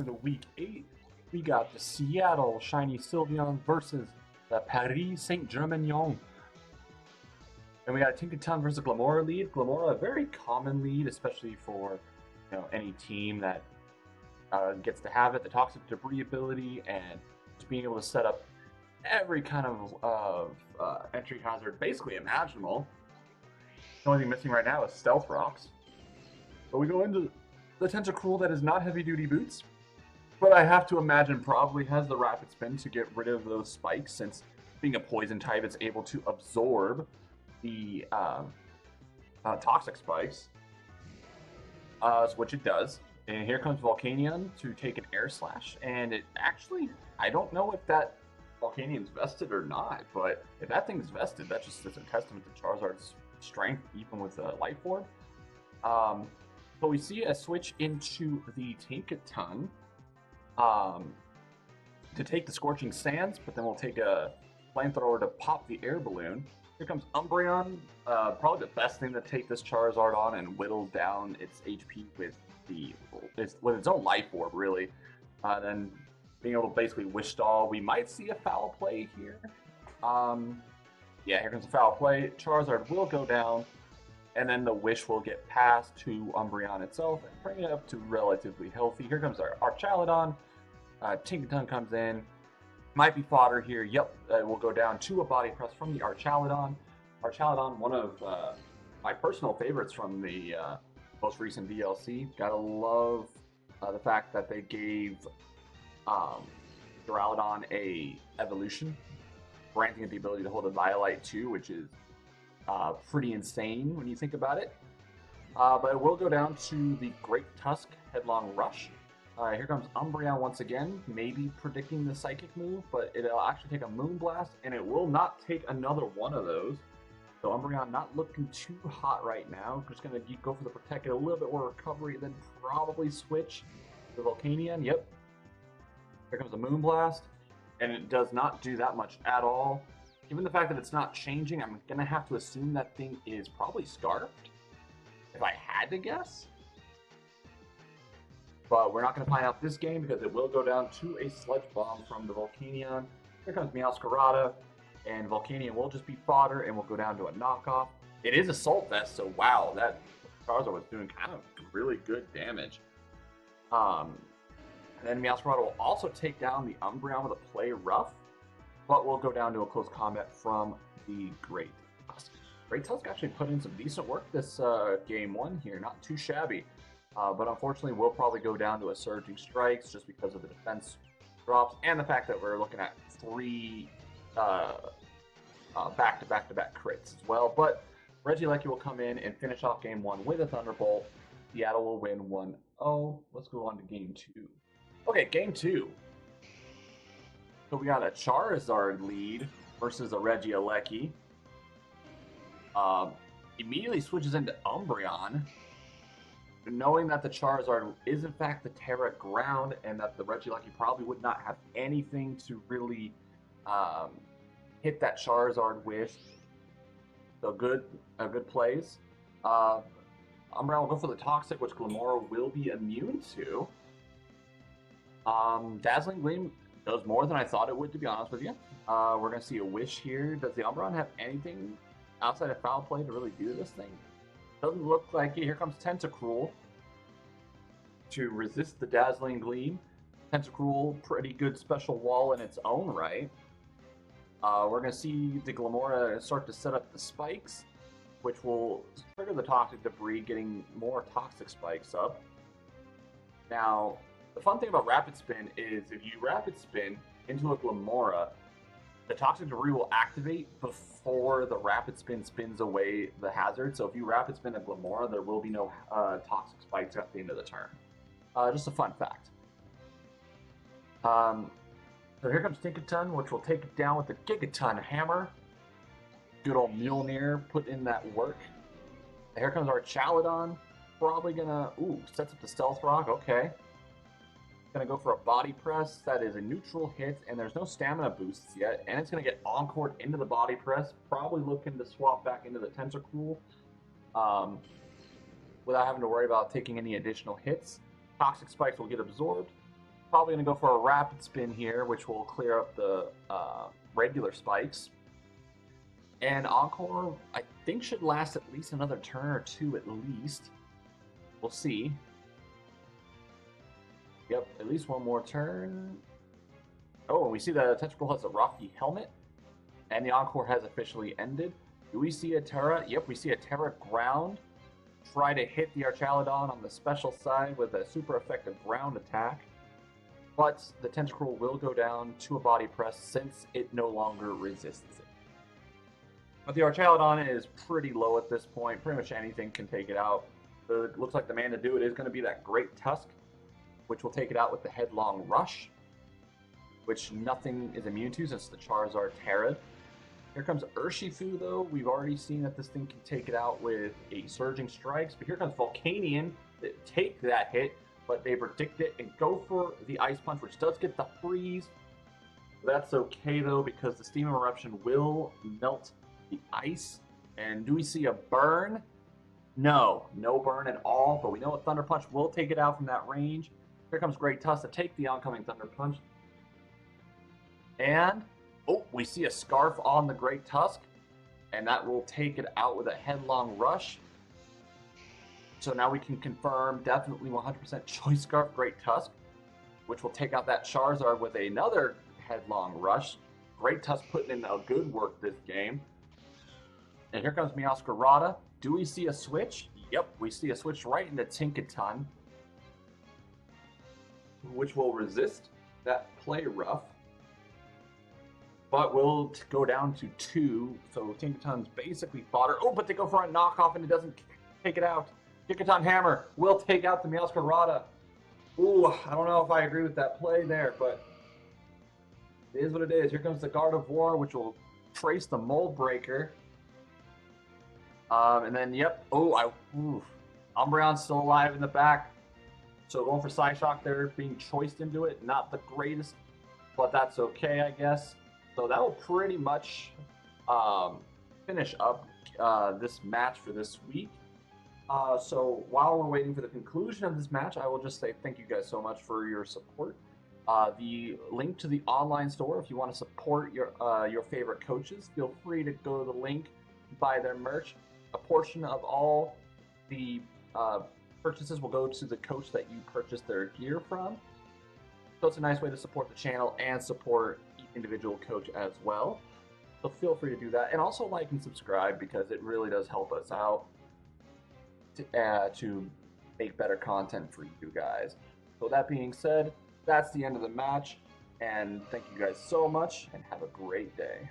for the Week 8, we got the Seattle Shiny Sylveon versus the Paris St Germignon. And we got a Tinkaton versus Glamora lead. Glamora, a very common lead, especially for any team that gets to have it. The Toxic Debris ability and just being able to set up every kind of entry hazard basically imaginable. The only thing missing right now is Stealth Rocks. But we go into the Tentacruel that is not heavy duty boots, but I have to imagine probably has the Rapid Spin to get rid of those spikes, since being a poison type it's able to absorb the toxic spikes, which it does. And here comes Volcanion to take an Air Slash, and it actually, I don't know if that Volcanion's vested or not, but if that thing's vested, that just is a testament to Charizard's strength, even with a Life Orb. But we see a switch into the Tinkaton to take the Scorching Sands, but then we'll take a Flamethrower to pop the Air Balloon. Here comes Umbreon, probably the best thing to take this Charizard on and whittle down its HP with its own Life Orb, really. Then being able to basically Wish Stall. We might see a Foul Play here. Yeah, here comes a Foul Play. Charizard will go down, and then the Wish will get passed to Umbreon itself and bring it up to relatively healthy. Here comes our Archaludon. Tinkaton comes in. Might be fodder here. Yep, we'll go down to a Body Press from the Archaludon. Archaludon, one of my personal favorites from the most recent DLC. Gotta love the fact that they gave Duraludon a evolution, granting it the ability to hold a Violite too, which is pretty insane when you think about it. But it will go down to the Great Tusk Headlong Rush. Here comes Umbreon once again, maybe predicting the Psychic move, but it'll actually take a Moonblast, and it will not take another one of those. So Umbreon not looking too hot right now. Just going to go for the Protect, get a little bit more recovery, then probably switch to Volcanion. Yep. Here comes the Moonblast, and it does not do that much at all. Given the fact that it's not changing, I'm going to have to assume that thing is probably Scarfed, if I had to guess. But we're not going to find out this game because it will go down to a Sludge Bomb from the Volcanion. Here comes Meowscarada, and Volcanion will just be fodder, and we'll go down to a knockoff. It is Assault Vest, so wow, that Charizard was doing kind of really good damage. And then Meowscarada will also take down the Umbreon with a Play Rough, but we'll go down to a close combat from the Great Tusk. Great Tusk actually put in some decent work this game one here, not too shabby. But unfortunately, we'll probably go down to a Surging Strikes just because of the defense drops and the fact that we're looking at 3 back-to-back-to-back crits as well. But Regieleki will come in and finish off game 1 with a Thunderbolt. Seattle will win 1-0. Let's go on to game 2. Okay, game 2. So we got a Charizard lead versus a Regieleki. Immediately switches into Umbreon, knowing that the Charizard is in fact the Terra Ground and that the Regieleki probably would not have anything to really hit that Charizard with. So good plays. Umbreon will go for the Toxic, which Glamora will be immune to. Dazzling Gleam does more than I thought it would, to be honest with you. We're going to see a Wish here. Does the Umbreon have anything outside of Foul Play to really do this thing? Doesn't look like it. Here comes Tentacruel to resist the Dazzling Gleam. Tentacruel, pretty good special wall in its own right. We're going to see the Glamora start to set up the spikes, which will trigger the Toxic Debris, getting more Toxic Spikes up. Now, the fun thing about Rapid Spin is if you Rapid Spin into a Glamora, the Toxic Debris will activate before the Rapid Spin spins away the hazard. So if you Rapid Spin a Glamora, there will be no Toxic Spikes at the end of the turn. Just a fun fact. So here comes Tinkaton, which will take it down with the Gigaton Hammer. Good old Mjolnir put in that work. Here comes our Archaludon. Probably gonna, sets up the Stealth Rock, okay. Gonna go for a Body Press. That is a neutral hit, and there's no stamina boosts yet, and it's gonna get Encored into the Body Press. Probably looking to swap back into the Tentacruel without having to worry about taking any additional hits. Toxic Spikes will get absorbed, Probably going to go for a rapid spin here, which will clear up the regular spikes. And Encore, I think, should last at least another turn or two at least. We'll see. Yep, at least one more turn. Oh, and we see the Tentacle has a rocky helmet. And the Encore has officially ended. Do we see a Terra? Yep, we see a Terra ground. Try to hit the Archaludon on the special side with a super effective ground attack. But the Tentacruel will go down to a body press since it no longer resists it. But the Archaludon is pretty low at this point. Pretty much anything can take it out. It looks like the man to do it is going to be that Great Tusk, which will take it out with the Headlong Rush, which nothing is immune to since the Charizard Terra. Here comes Urshifu, though. We've already seen that this thing can take it out with a Surging Strikes. But here comes Volcanion that take that hit, but they predict it and go for the Ice Punch, which does get the freeze. That's okay, though, because the Steam Eruption will melt the ice. And do we see a burn? No burn at all, but we know a Thunder Punch will take it out from that range. Here comes Great Tusk to take the oncoming Thunder Punch. And, oh, we see a Scarf on the Great Tusk, and that will take it out with a Headlong Rush. So now we can confirm definitely 100% Choice Scarf Great Tusk, which will take out that Charizard with another Headlong Rush. Great Tusk putting in a good work this game. And here comes Meowscarada. Do we see a switch? Yep, we see a switch right into Tinkaton, which will resist that Play Rough, but will go down to 2. So Tinkaton's basically fodder. Oh, but they go for a knockoff and it doesn't take it out. Tinkaton Hammer will take out the Meowscarada. Ooh, I don't know if I agree with that play there, but it is what it is. Here comes the Gardevoir, which will trace the Mold Breaker. And then, yep. Oh, Umbreon's still alive in the back. So going for Psyshock there, being choiced into it. Not the greatest, but that's okay, I guess. So that will pretty much finish up this match for this week. So while we're waiting for the conclusion of this match, I will just say thank you guys so much for your support. The link to the online store, if you want to support your favorite coaches, feel free to go to the link, buy their merch. A portion of all the purchases will go to the coach that you purchased their gear from. So it's a nice way to support the channel and support each individual coach as well. So feel free to do that. And also like and subscribe because it really does help us out to make better content for you guys. So that being said, that's the end of the match. And thank you guys so much and have a great day.